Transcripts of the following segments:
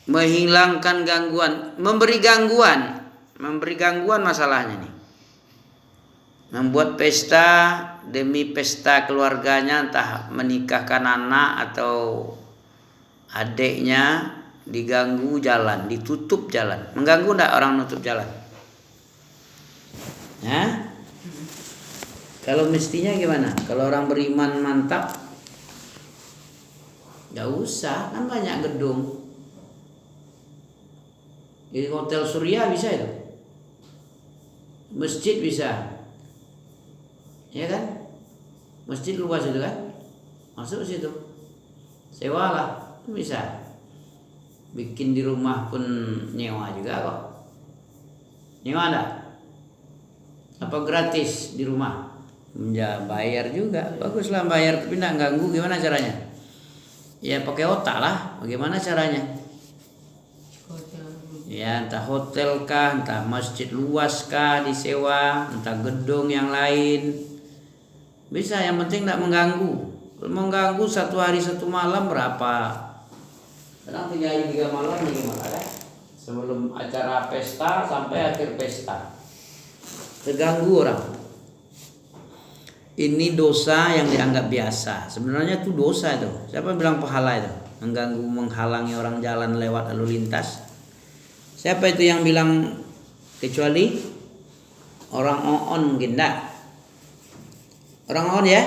Menghilangkan gangguan, memberi gangguan masalahnya nih. Membuat pesta demi pesta keluarganya, entah menikahkan anak atau adiknya, diganggu jalan, ditutup jalan. Mengganggu enggak orang nutup jalan? Kalau mestinya gimana? Kalau orang beriman mantap, nggak usah, kan banyak gedung. Di Hotel Surya bisa itu, masjid bisa, ya kan? Masjid luas itu kan, masuk situ, sewalah, bisa. Bikin di rumah pun nyewa juga kok. Nyewa enggak? Apa gratis di rumah? Ya bayar juga, baguslah bayar, tapi enggak ganggu. Gimana caranya? Ya pakai otak lah. Bagaimana caranya? Ya entah hotel kah, entah masjid luas kah disewa, entah gedung yang lain, bisa. Yang penting enggak mengganggu. Kalau mengganggu 1 hari 1 malam berapa? Kadang 3 hari 3 malam gimana kan? Sebelum acara pesta sampai akhir pesta, terganggu orang. Ini dosa yang dianggap biasa. Sebenarnya itu dosa itu. Siapa bilang pahala itu? Mengganggu, menghalangi orang jalan lewat lalu lintas. Siapa itu yang bilang? Kecuali orang on mungkin enggak. Orang on ya.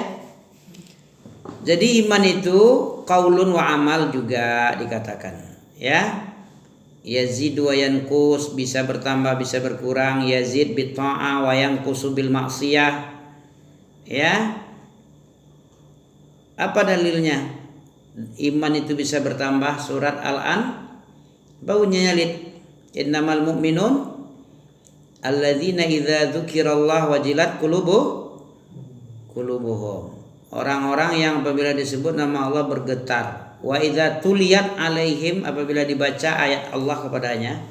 Jadi iman itu qaulun wa amal juga dikatakan, ya. Yazid wa yanqus, bisa bertambah bisa berkurang. Yazid bi ta'ah wa yanqusu bil maksiyah. Ya. Apa dalilnya? Iman itu bisa bertambah. Surat Al-An, baunya nyalid. Innamal mu'minun alladzina idza dzukirallah wajilat qulubuhum. Orang-orang yang apabila disebut nama Allah bergetar. Wa idza tuliyat alaihim, apabila dibaca ayat Allah kepadanya.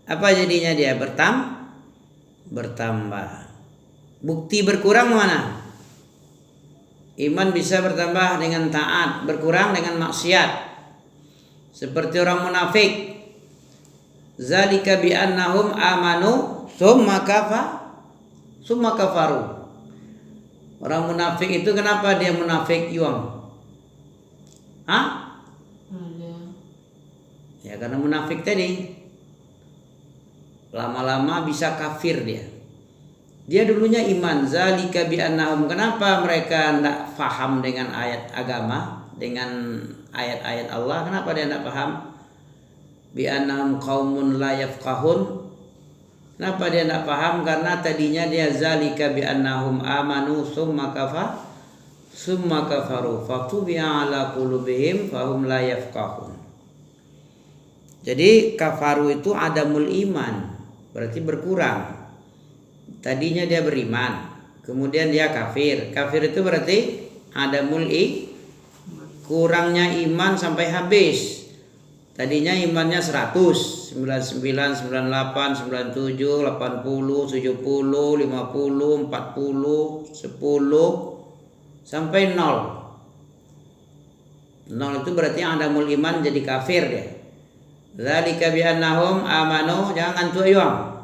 Apa jadinya dia? Bertambah. Bukti berkurang mana? Iman bisa bertambah dengan taat, berkurang dengan maksiat. Seperti orang munafik. Zalika bi annahum amanu tsumma kafaru. Orang munafik itu kenapa dia munafik, Yuang? Ya karena munafik tadi. Lama-lama bisa kafir dia. Dia dulunya iman. Zalika bi annahum. Kenapa mereka tidak paham dengan ayat agama, dengan ayat-ayat Allah? Kenapa dia tidak paham? Bi annahum qaumun la yafqahun. Kenapa dia tidak paham? Karena tadinya dia zalika bi annahum amanu summa kafaru fatubi'a ala qulubihim fahum la yafqahun. Jadi kafaru itu adamul iman, berarti berkurang. Tadinya dia beriman, kemudian dia kafir. Kafir itu berarti adamul kurangnya iman sampai habis. Tadinya imannya 100, 99, 98, 97, 80, 70, 50, 40, 10 sampai 0. 0 itu berarti adamul iman, jadi kafir dia. Dzalika bi annahum amanu, jangan ngantuk ayuang.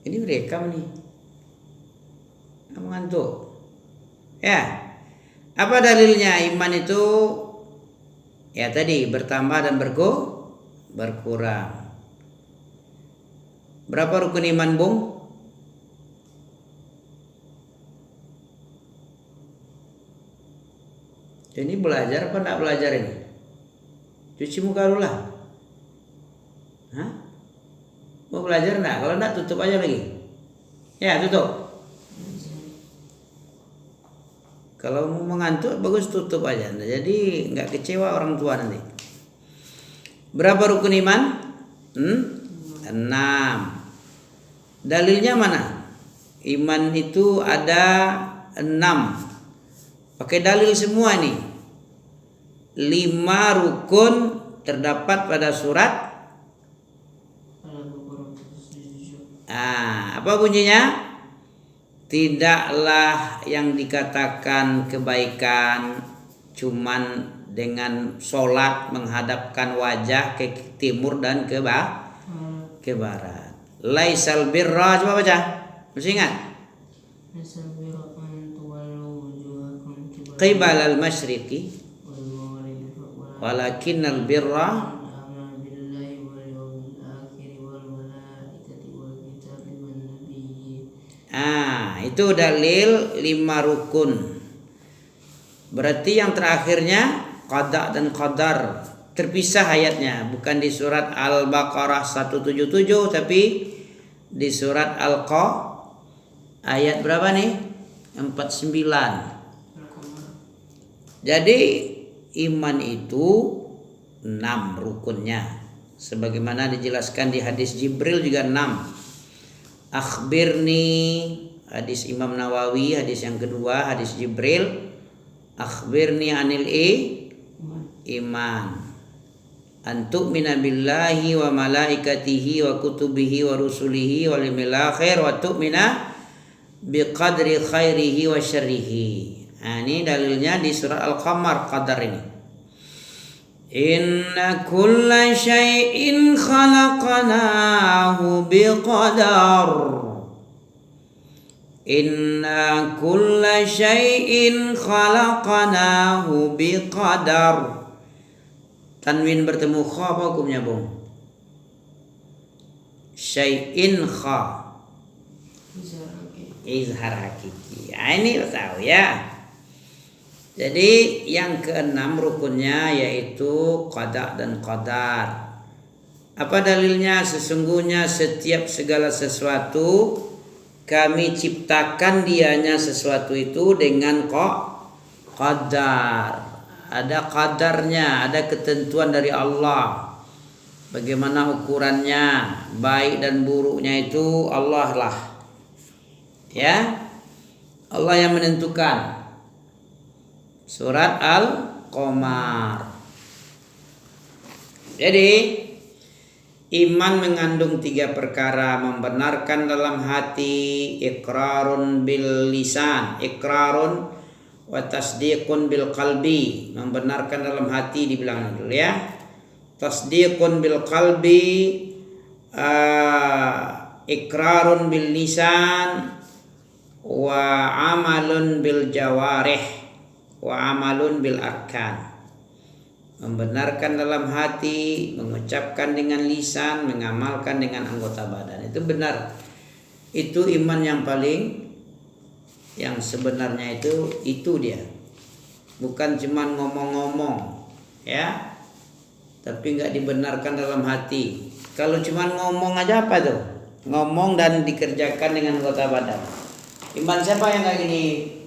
Ini mereka nih. Kamu ngantuk. Ya. Apa dalilnya iman itu? Ya tadi bertambah dan berkurang. Berapa rukun iman, Bung? Ini belajar apa enggak belajar ini? Cuci muka dulu lah. Mau belajar enggak? Kalau enggak tutup aja lagi. Ya, tutup. Kalau mau mengantuk bagus tutup aja. Jadi enggak kecewa orang tua nanti. Berapa rukun iman? 6. Dalilnya mana? Iman itu ada 6. Pakai dalil semua nih. 5 rukun terdapat pada surat. Apa bunyinya? tidaklah yang dikatakan kebaikan cuman dengan sholat menghadapkan wajah ke timur dan ke barat. Laisal birra, coba baca. Masih ingat? Laisal birra an tuwallu wujuhakum Qibala al-masyriqi walakinnal birra. Itu dalil 5 rukun. Berarti yang terakhirnya qada dan qadar terpisah ayatnya, bukan di surat Al-Baqarah 177 tapi di surat Al-Qa ayat berapa nih? 49. Jadi iman itu 6 rukunnya, sebagaimana dijelaskan di hadis Jibril juga 6. Akhbirni, hadis Imam Nawawi, hadis yang kedua, hadis Jibril. Akhbirni anil iman. Antu'mina billahi wa malaikatihi wa kutubihi wa rusulihi wal yawmil akhir wa tu'mina biqadri khairihi wa syarrihi. Ini dalilnya di surah Al-Qamar, qadar ini. Inna kulla syai'in khalaqnahu biqadar. Inna kulla syai'in khalaqnahu biqadar. Tanwin bertemu kha apa hukumnya, Bung? Syai'in kha. Izhar hakiki. Ini tahu ya. Jadi yang keenam rukunnya yaitu qada dan qadar. Apa dalilnya? Sesungguhnya setiap segala sesuatu kami ciptakan dianya sesuatu itu dengan qadar. Ada qadarnya, ada ketentuan dari Allah. Bagaimana ukurannya, baik dan buruknya itu Allah lah. Ya. Allah yang menentukan. Surat Al-Qamar. Jadi iman mengandung 3 perkara: membenarkan dalam hati, iqrarun bil lisan, iqrarun wa tasdiqun bil qalbi. Membenarkan dalam hati dibilang dulu ya. Tasdiqun bil qalbi, iqrarun bil lisan, wa amalun bil jawarih, wa amalun bil arkan. Membenarkan dalam hati, mengucapkan dengan lisan, mengamalkan dengan anggota badan. Itu benar. Itu iman yang paling, yang sebenarnya itu dia. Bukan cuman ngomong-ngomong, ya. Tapi enggak dibenarkan dalam hati. Kalau cuman ngomong aja apa tuh? Ngomong dan dikerjakan dengan anggota badan. Iman siapa yang kayak gini,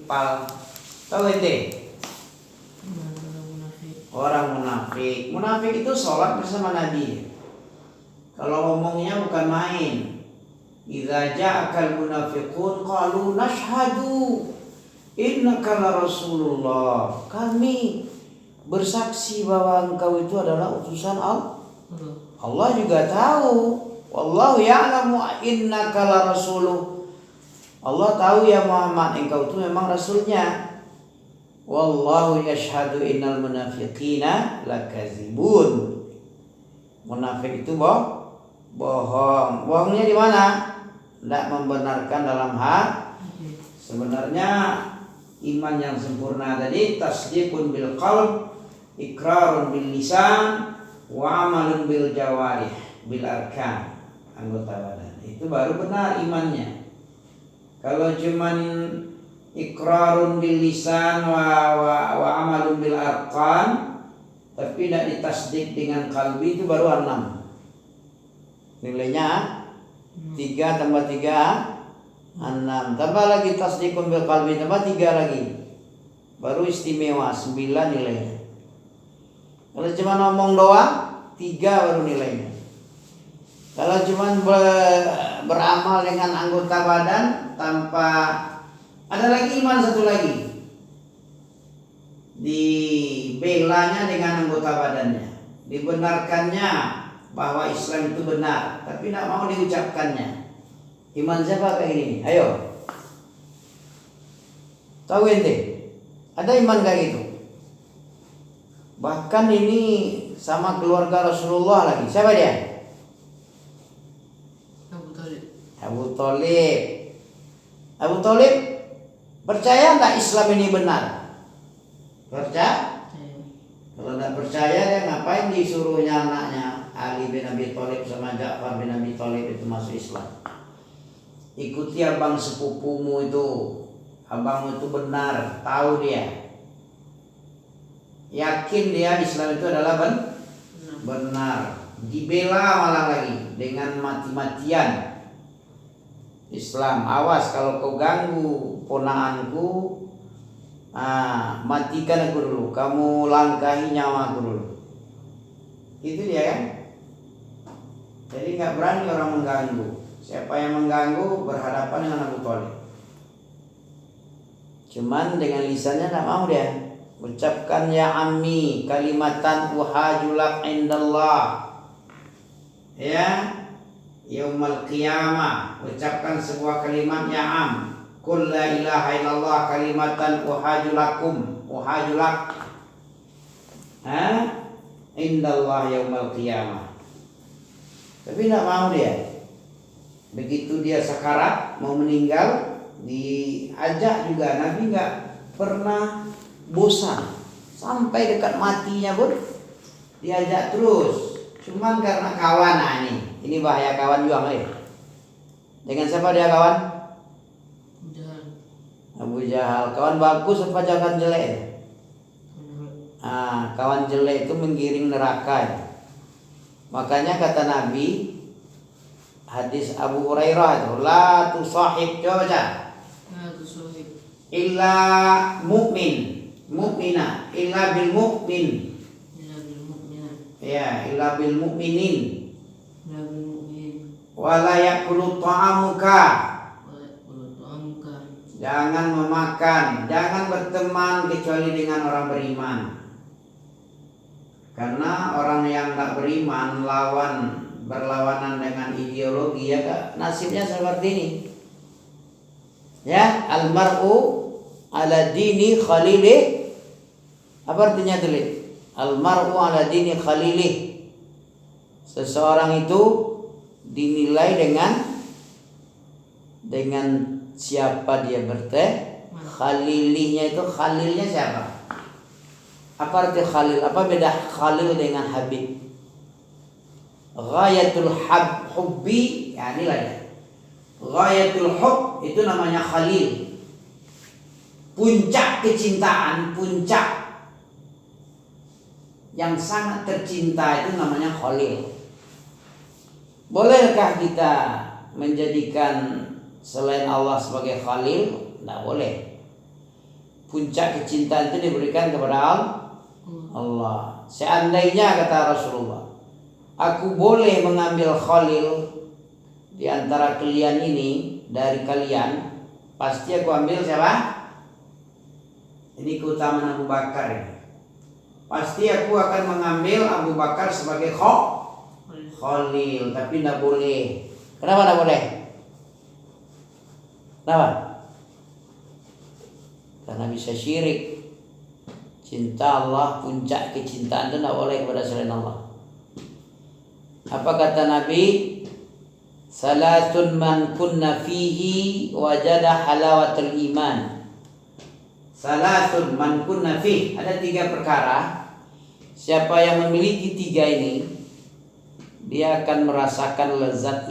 Pal? Tahu ente? Orang munafik. Munafik itu sholat bersama Nabi. Kalau ngomongnya bukan main. Idza ja'akal munafiqun qalu nashhadu innaka la rasulullah. Kami bersaksi bahwa engkau itu adalah utusan Allah. Allah juga tahu. Wallahu ya'lamu innaka la rasuluh. Allah tahu ya Muhammad, engkau itu memang rasulnya. Wallahu yashhadu innal munafiqina lakazibun. Munafik itu bohong. Bohongnya di mana? Tidak membenarkan dalam hati. Sebenarnya iman yang sempurna tadi tasdiqun bil qalb, iqrarun bil lisan, wa amalun bil jawarih, bil arkan, anggota badan. Itu baru benar imannya. Kalau cuman iqrarun bil lisan wa amalun bil arkan tapi tidak ditasdik dengan kalbi, itu baru 6. Nilainya 3 tambah 3 6. Tambah lagi tasdikun bil kalbi, tambah 3 lagi. Baru istimewa 9 nilainya. Kalau cuma ngomong doang 3 baru nilainya. Kalau cuma beramal dengan anggota badan tanpa, ada lagi iman satu lagi, dibelanya dengan anggota badannya, dibenarkannya bahwa Islam itu benar, tapi tidak mau diucapkannya. Iman siapa kayak ini? Ayo, Tahu ente? Ada iman kayak gitu. Bahkan ini sama keluarga Rasulullah lagi. Siapa dia? Abu Thalib. Abu Thalib. Abu Thalib percaya tak Islam ini benar? Percaya? Kalau tidak percaya, dia ngapain disuruhnya anaknya Ali bin Abi Thalib sama Ja'far bin Abi Thalib itu masuk Islam? Ikuti abang sepupumu itu. Abangmu itu benar, tahu dia. Yakin dia Islam itu adalah benar. Dibela malah lagi dengan mati-matian. Islam, awas kalau kau ganggu ponaanku, matikan aku dulu, kamu langkahi nyawa aku dulu. Itu dia kan. Jadi nggak berani orang mengganggu. Siapa yang mengganggu berhadapan dengan Abu Thalib. Cuman dengan lisannya tidak mau dia. Ucapkan ya ammi kalimatan uhajulak indallah. Ya, yaumal qiyamah. Ucapkan sebuah kalimat ya am. Qul la ilaha illallah kalimatan uhajulakum. Uhajulak. Indallah yaumal qiyamah. Tapi tidak mau dia. Begitu dia sakarat mau meninggal, diajak juga. Nabi nggak pernah bosan sampai dekat matinya pun diajak terus. Cuman karena kawan, ini bahaya kawan juga ya. Dengan siapa dia kawan? Abu Jahal. Kawan bagus apa jangan jelek? Kawan jelek itu menggiring neraka. Makanya kata Nabi, hadis Abu Hurairah itu, la tusahib, coba baca. La tusahib Illa mu'min, mu'mina, illa bil mu'min. illa bil mu'mina. Ya, illa bil mu'minin. Illa bil mu'min. Wala yakulu ta'amuka. Wa yaqulu ta'amuka. Jangan memakan, jangan berteman kecuali dengan orang beriman. Karena orang yang tak beriman berlawanan dengan ideologi, ya nasibnya seperti ini. Ya, almar'u ala dini khalilih. Apa artinya tulis? Almar'u ala dini khalilih. Seseorang itu dinilai dengan siapa dia khalilihnya itu. Khalilnya siapa? Apa arti khalil? Apa beda khalil dengan habib? Ghayatul hubbi, ya inilah ya. Ghayatul hub itu namanya khalil. Puncak kecintaan, puncak yang sangat tercinta itu namanya khalil. Bolehkah kita menjadikan selain Allah sebagai khalil? Tidak boleh. Puncak kecintaan itu diberikan kepada Allah. Seandainya kata Rasulullah, aku boleh mengambil khalil di antara kalian ini, dari kalian, pasti aku ambil siapa? Ini keutamaan Abu Bakar ini. Pasti aku akan mengambil Abu Bakar sebagai khalil, tapi tidak boleh. Kenapa tidak boleh? Kenapa? Karena bisa syirik. Cinta Allah, puncak kecintaan itu tidak boleh kepada selain Allah. Apa kata Nabi? Salatun man kunna fihi wajada halawatul iman. Salatun man kunna fihi. Ada 3 perkara. Siapa yang memiliki 3 ini, dia akan merasakan lezat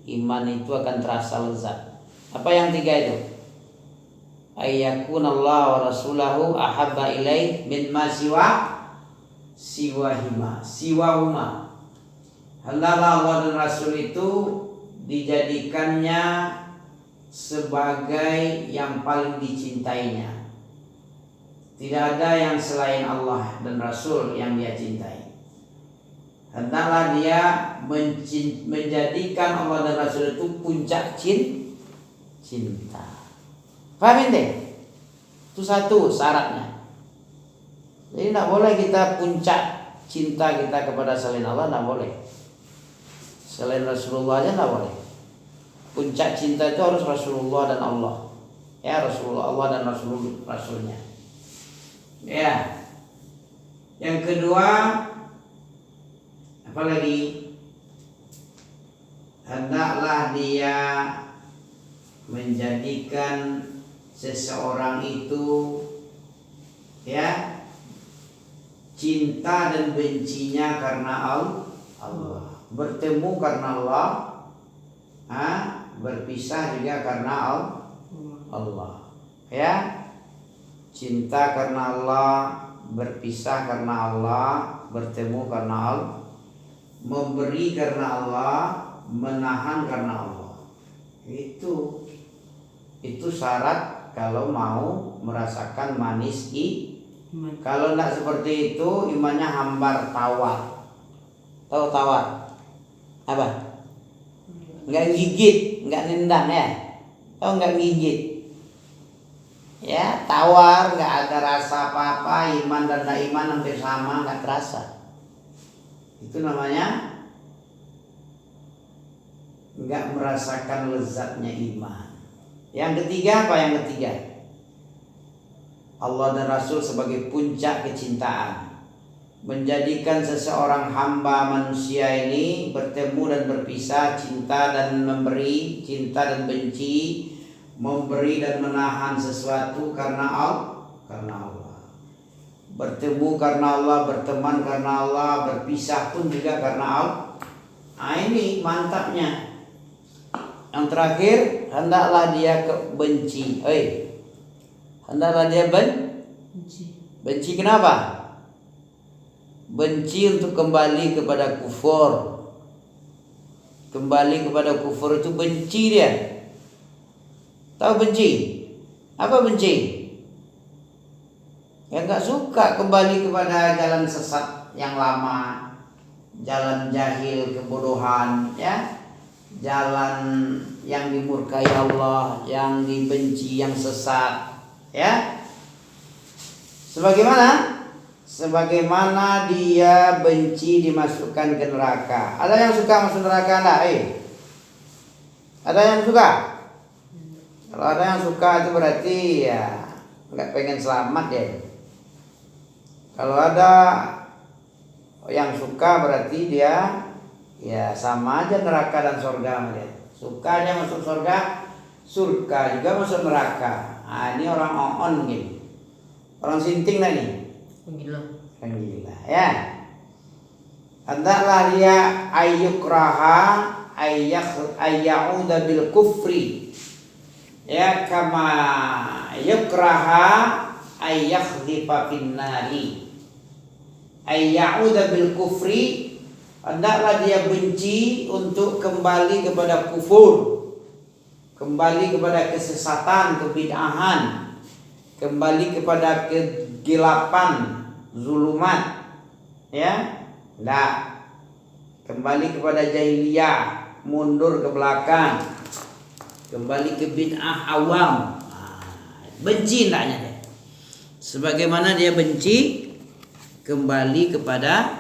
iman itu akan terasa lezat. Apa yang 3 itu? Ayyakun Allah wa rasulahu ahabba ilaih min ma siwahuma. Hendaklah Allah dan Rasul itu dijadikannya sebagai yang paling dicintainya. Tidak ada yang selain Allah dan Rasul yang dia cintai. Hendaklah dia menjadikan Allah dan Rasul itu puncak cinta. Paham ini? Itu satu syaratnya. Jadi tidak boleh kita puncak cinta kita kepada selain Allah, tidak boleh. Selain Rasulullah aja tidak boleh. Puncak cinta itu harus Rasulullah dan Allah. ya Rasulullah Allah dan Rasulnya. Ya. Yang kedua, apalagi? Hendaklah dia menjadikan seseorang itu ya cinta dan bencinya karena Allah, bertemu karena Allah, berpisah juga karena Allah. Ya, cinta karena Allah, berpisah karena Allah, bertemu karena Allah, memberi karena Allah, menahan karena Allah. Itu syarat kalau mau merasakan manis Kalau tidak seperti itu, imannya hambar tawar. Tahu tawar? Apa? Enggak gigit, enggak nendang ya. Tahu enggak gigit? Ya, tawar, enggak ada rasa apa-apa, iman dan tidak iman hampir sama, enggak terasa. Itu namanya enggak merasakan lezatnya iman. Yang ketiga apa yang ketiga? Allah dan Rasul sebagai puncak kecintaan, menjadikan seseorang hamba manusia ini bertemu dan berpisah, cinta dan memberi, cinta dan benci, memberi dan menahan sesuatu karena Allah. Bertemu karena Allah, berteman karena Allah, berpisah pun juga karena Allah. Ini mantapnya. Yang terakhir, hendaklah dia benci. Hendaklah dia benci kenapa? Benci untuk kembali kepada kufur. Kembali kepada kufur itu benci dia. Tahu benci? Apa benci? Ya enggak suka kembali kepada jalan sesat yang lama, jalan jahil, kebodohan, ya. Jalan yang dimurkai Allah, yang dibenci, yang sesat. Ya, sebagaimana dia benci dimasukkan ke neraka. Ada yang suka masuk neraka enggak? Ada yang suka? Kalau ada yang suka itu berarti ya nggak pengen selamat ya. Kalau ada yang suka berarti dia ya sama aja neraka dan surga dia. Suka dia masuk surga juga masuk neraka. Ini orang on gini. Orang sinting lah nih. Gila. Ya. Hendaklah dia ayyukraha ayyauda bil kufri. Ya kama yukraha ayyakhdifa fin nari. Ayyauda bil kufri, hendaklah dia benci untuk kembali kepada kufur. Kembali kepada kesesatan, kebid'ahan, kembali kepada kegelapan, zulumat, ya, enggak, kembali kepada jahiliyah, mundur ke belakang, kembali ke bid'ah awam, benci hendaknya dia. Sebagaimana dia benci kembali kepada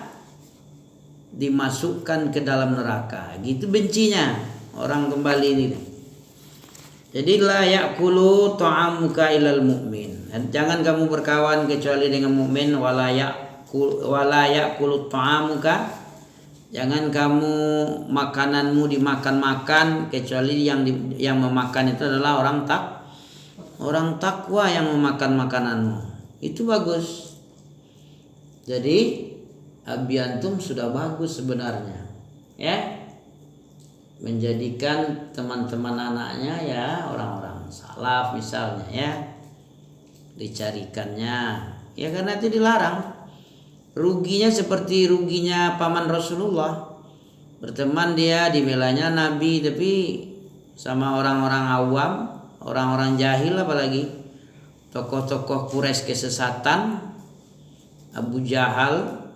dimasukkan ke dalam neraka, gitu bencinya orang kembali ini. Jadi la ya'kulu ta'amuka ilal mu'min. Jangan kamu berkawan kecuali dengan mukmin. Wala ya'kulu ta'amuka. Jangan kamu makananmu dimakan-makan kecuali yang memakan itu adalah orang takwa yang memakan makananmu. Itu bagus. Jadi abiantum sudah bagus sebenarnya. Ya. Menjadikan teman-teman anaknya ya orang-orang salaf misalnya ya, dicarikannya ya, karena itu dilarang. Ruginya seperti ruginya paman Rasulullah, berteman dia dibelanya Nabi tapi sama orang-orang awam, orang-orang jahil, apalagi tokoh-tokoh Quraisy kesesatan, Abu Jahal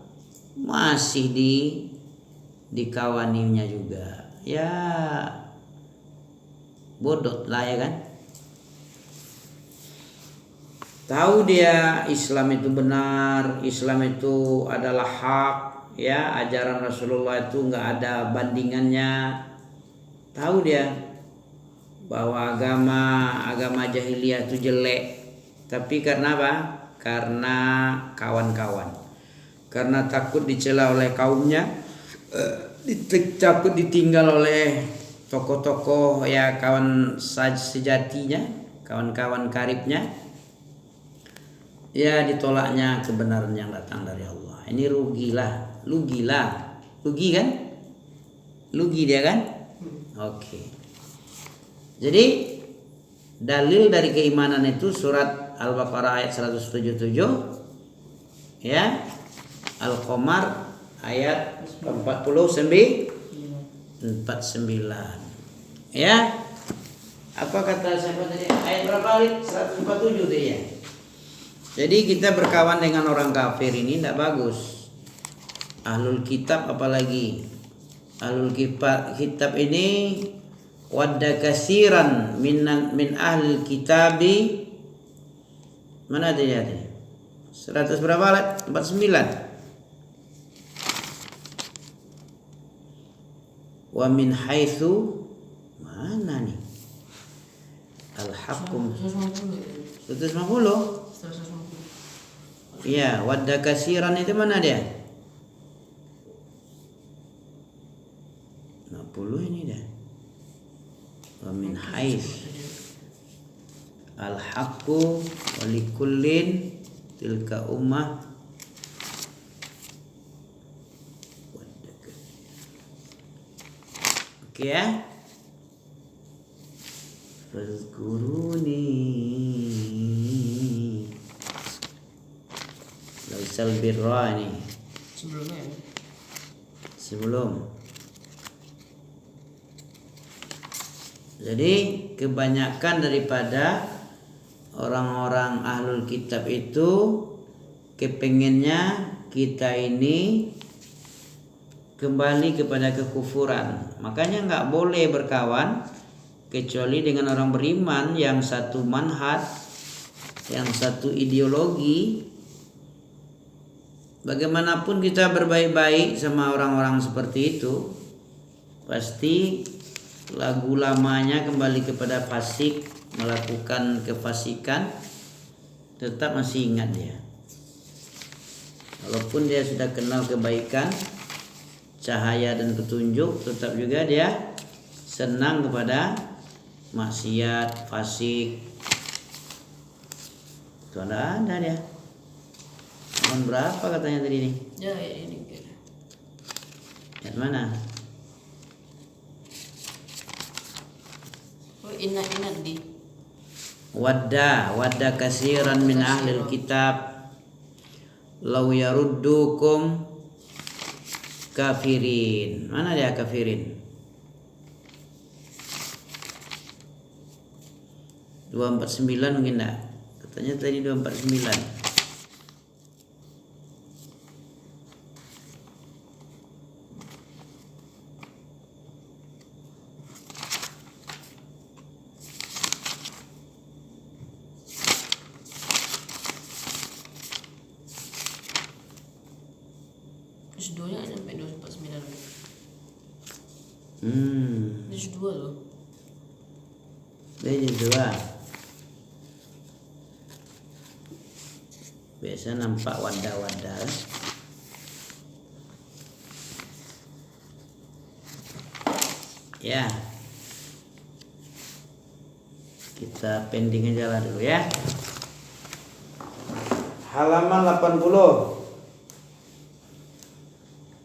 masih dikawaninya juga. Ya bodoh lah ya kan. Tahu dia Islam itu benar, Islam itu adalah hak, ya, ajaran Rasulullah itu nggak ada bandingannya. Tahu dia, bahwa agama jahiliyah itu jelek, tapi karena apa? Karena kawan-kawan, karena takut dicela oleh kaumnya, takut ditinggal oleh tokoh-tokoh ya kawan sejatinya, kawan-kawan karibnya, ya ditolaknya kebenaran yang datang dari Allah. Ini rugi kan? Rugi dia kan? Oke. Jadi dalil dari keimanan itu surat Al-Baqarah ayat 177, ya, Al-Qamar ayat 49. Ya. Apa kata siapa tadi? Ayat berapa kali? 147 tadi ya. Jadi kita berkawan dengan orang kafir ini tidak bagus. Ahlul kitab apalagi. Ahlul kitab ini wadda kasiran min ahlil kitabi. Mana dia tadi? 100 berapa ayat? 49. Wa min haitsu mana nih? Al-Haqqum 150. Iya, wadda kasiran itu mana dia? 60 ini dah. Wa min haits al-haqqu wa likullin tilka ummah. Oke ya. Fazkuruni laisal birra ini. Sebelum. Jadi kebanyakan daripada orang-orang ahlul kitab itu kepengennya kita ini kembali kepada kekufuran. Makanya nggak boleh berkawan kecuali dengan orang beriman yang satu manhaj, yang satu ideologi. Bagaimanapun kita berbaik-baik sama orang-orang seperti itu, pasti lagu lamanya kembali kepada fasik, melakukan kefasikan, tetap masih ingat dia. Walaupun dia sudah kenal kebaikan, cahaya dan petunjuk, tetap juga dia senang kepada maksiat, fasik. Itu ada dia. Tahun berapa katanya tadi nih? Ya ini. Yang mana? Inat di. Wadda kasiran min ahlil kitab law yaruddukum kafirin. Mana dia kafirin? 249 mungkin enggak? Katanya tadi 249. Juz 2 nya ada sampai 249. Juz 2 loh. Ini dua. Biasa nampak wadah-wadah. Ya. Kita pending aja lah dulu ya. Halaman 80.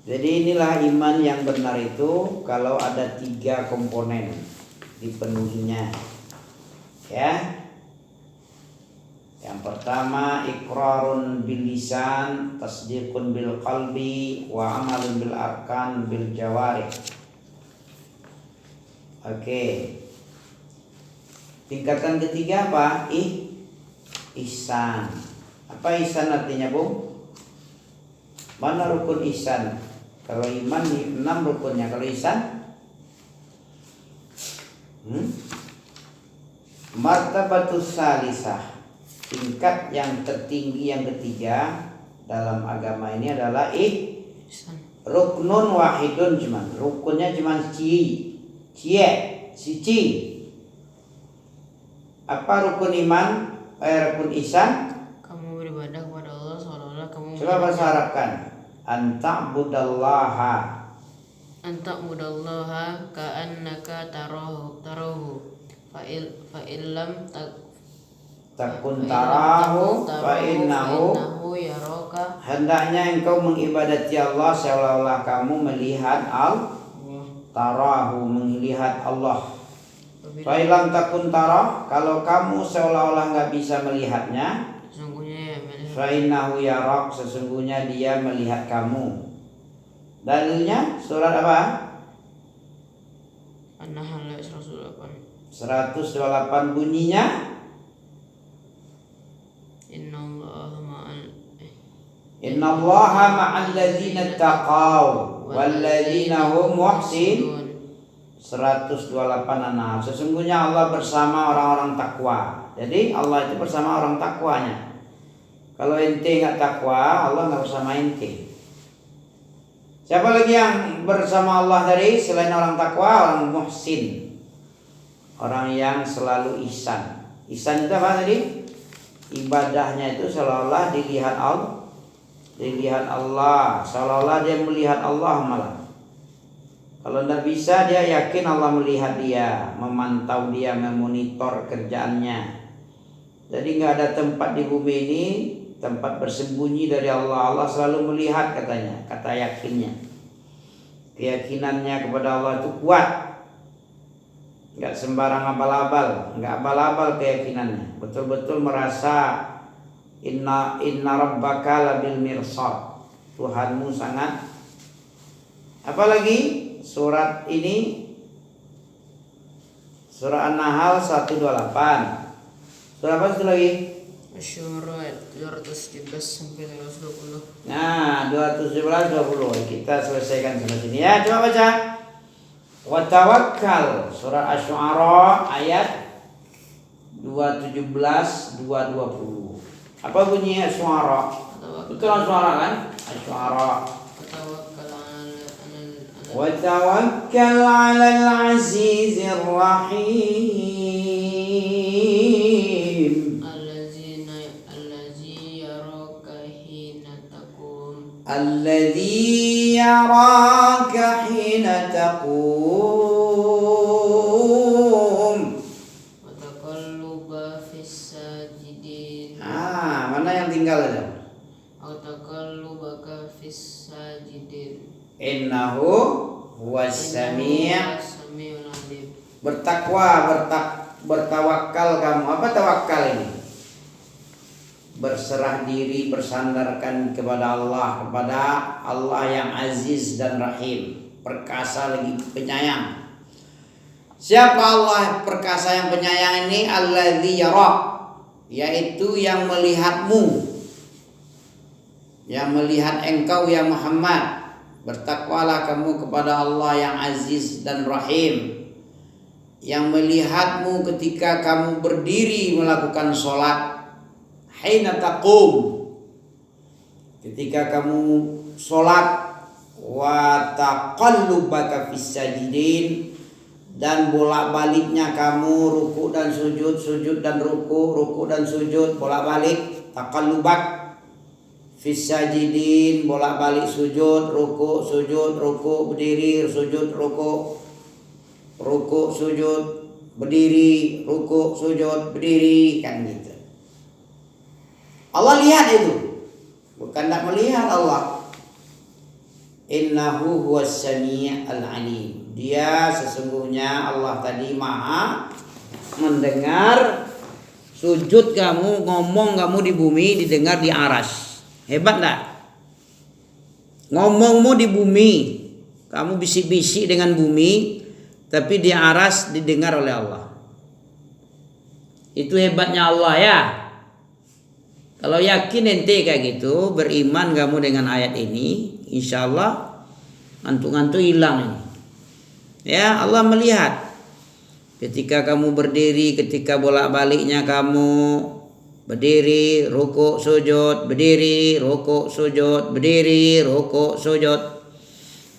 Jadi inilah iman yang benar itu kalau ada 3 komponen dipenuhinya. Ya. Yang pertama iqrarun bil lisan, tasdiqun bil qalbi, wa amalun bil arkan bil jawarih. Oke. Tingkatan ketiga apa? Ihsan. Apa ihsan artinya, Bung? Mana rukun ihsan? Kalau iman 6 rukunnya, kalau ihsan martabatus salisah, tingkat yang tertinggi yang ketiga dalam agama ini adalah ruknun wahidun, cuman rukunnya cuman siji. Apa rukun iman? Rukun ihsan? Kamu beribadah kepada Allah seolah-olah kamu Coba bahasa Arabkan. Anta'budallaha. Anta'budallaha ka'annaka tarahu. Fa'illam Takun tarahu fa innahu yaraka. hendaknya engkau mengibadati Allah seolah-olah kamu melihat tarahu, melihat Allah. Fa illam takun tarah, kalau kamu seolah-olah enggak bisa melihatnya, Sesungguhnya fa innahu yarak, sesungguhnya dia melihat kamu. Dalilnya surat apa? An-Nahl 108. 128 bunyinya Innallaha ma'al ladzina taqaw wal ladzina hum muhsin. 128 An-Nahl. Sesungguhnya Allah bersama orang-orang takwa. Jadi Allah itu bersama orang takwanya. Kalau ente enggak takwa, Allah enggak bersama ente. Siapa lagi yang bersama Allah tadi selain orang takwa? Orang muhsin. Orang yang selalu ihsan. Ihsan itu apa tadi? Ibadahnya itu seolah-olah dilihat Allah, seolah-olah dia melihat Allah malah. Kalau tidak bisa, dia yakin Allah melihat dia, memantau dia, memonitor kerjaannya. Jadi nggak ada tempat di bumi ini tempat bersembunyi dari Allah. Allah selalu melihat katanya, kata yakinnya. Keyakinannya kepada Allah itu kuat. Nggak sembarang abal-abal, nggak abal-abal keyakinannya. Betul-betul merasa inna rabbaka labil mirsad. Tuhanmu sangat. Apalagi surat ini, surah An-Nahl 128. Surah apa itu lagi? Asy-Syu'ara 217 sampai 220. Nah, 217 20. Kita selesaikan sampai sini ya. Coba baca. Wa tawakkal, surah Asy-Syu'ara ayat 217 220. Apa bunyi Asy-Syu'ara? Betul Asy-Syu'ara kan? Asy-Syu'ara. Wa tawakkal 'alal 'azizir rahim. Alladzi yaraka hina taqum. Wa taqalluba fis sajidin. Mana yang tinggal aja? Wa taqallubaka fis sajidin. Innahu huwas sami'. Sami'ul alim. Bertakwa, bertawakal kamu. Apa tawakal ini? Berserah diri, bersandarkan kepada Allah yang aziz dan rahim, perkasa lagi penyayang. Siapa Allah perkasa yang penyayang ini? Alladzi yarak, yaitu yang melihatmu, yang melihat engkau ya Muhammad. Bertakwalah kamu kepada Allah yang aziz dan rahim, yang melihatmu ketika kamu berdiri melakukan sholat. Hina taqum, ketika kamu sholat. Wa taqallubaka fis sajidin, dan bolak-baliknya kamu ruku dan sujud, sujud dan ruku dan sujud, bolak-balik. Taqallubak fis sajidin, bolak-balik sujud, ruku, sujud, ruku, berdiri, sujud, ruku, sujud, berdiri, ruku, sujud, berdiri, kan gitu. Allah lihat itu, bukan tak melihat Allah. Innahu huwas sami' al-alim. Dia sesungguhnya Allah tadi maha mendengar sujud kamu, ngomong kamu di bumi didengar di aras. Hebat tak? Ngomongmu di bumi, kamu bisik-bisik dengan bumi, tapi di aras didengar oleh Allah. Itu hebatnya Allah ya. Kalau yakin ente kayak gitu, beriman kamu dengan ayat ini, insya Allah ngantuk-ngantuk hilang ini. Ya, Allah melihat ketika kamu berdiri, ketika bolak-baliknya kamu berdiri, ruku, sujud, berdiri, ruku, sujud, berdiri, ruku, sujud.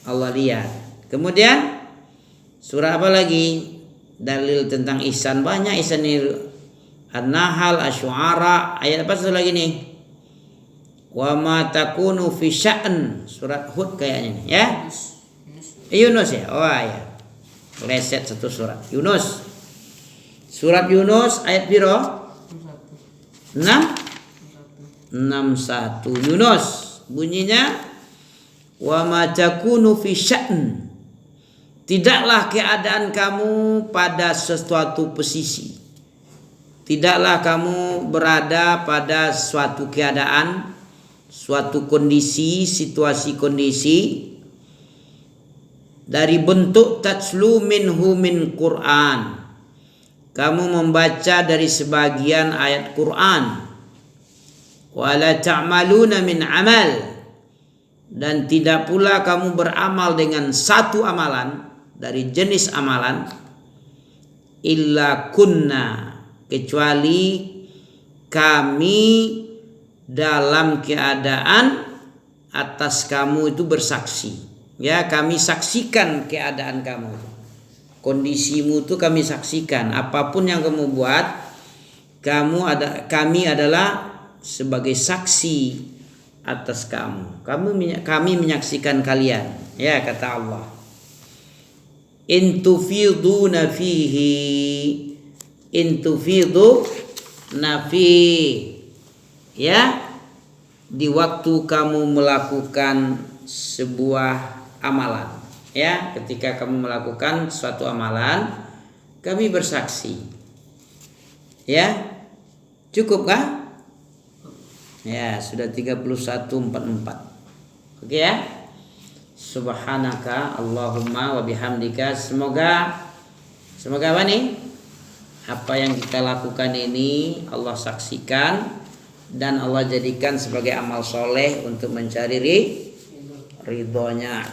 Allah lihat. Kemudian surah apa lagi? Dalil tentang ihsan, banyak ihsan ini. An-Nahl, Asy-Syu'ara, ayat apa satu lagi nih? Wa ma takunu fi sya'n, surat Hud kayaknya nih, ya. Yunus ya. Oh ya. Leset satu surat. Yunus. Surat Yunus ayat piro? 61. Yunus bunyinya wa ma takunu fi sya'n. Tidaklah keadaan kamu pada sesuatu posisi. Tidaklah kamu berada pada suatu keadaan, suatu kondisi, situasi kondisi dari bentuk tatslu minhu min Quran. Kamu membaca dari sebagian ayat Quran. Wala ta'maluna min amal, dan tidak pula kamu beramal dengan satu amalan dari jenis amalan, illa kunna, kecuali kami dalam keadaan atas kamu itu bersaksi. Ya, kami saksikan keadaan kamu, kondisimu itu kami saksikan. Apapun yang kamu buat, kami adalah sebagai saksi atas kamu. Kami menyaksikan kalian. Ya, kata Allah. In tufiduna fihi, in tufidu nafi, ya, di waktu kamu melakukan sebuah amalan, ya, ketika kamu melakukan suatu amalan, kami bersaksi. Ya, cukup kah? Ya, sudah 31:44. Oke ya. Subhanaka Allahumma wa bihamdika. Semoga apa nih? Apa yang kita lakukan ini Allah saksikan dan Allah jadikan sebagai amal soleh untuk mencari ridhonya.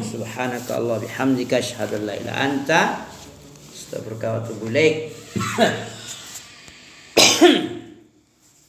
Subhanaka Allah bihamdika asyhadu an la ilaha illa anta astaghfiruka wa atubu ilaik.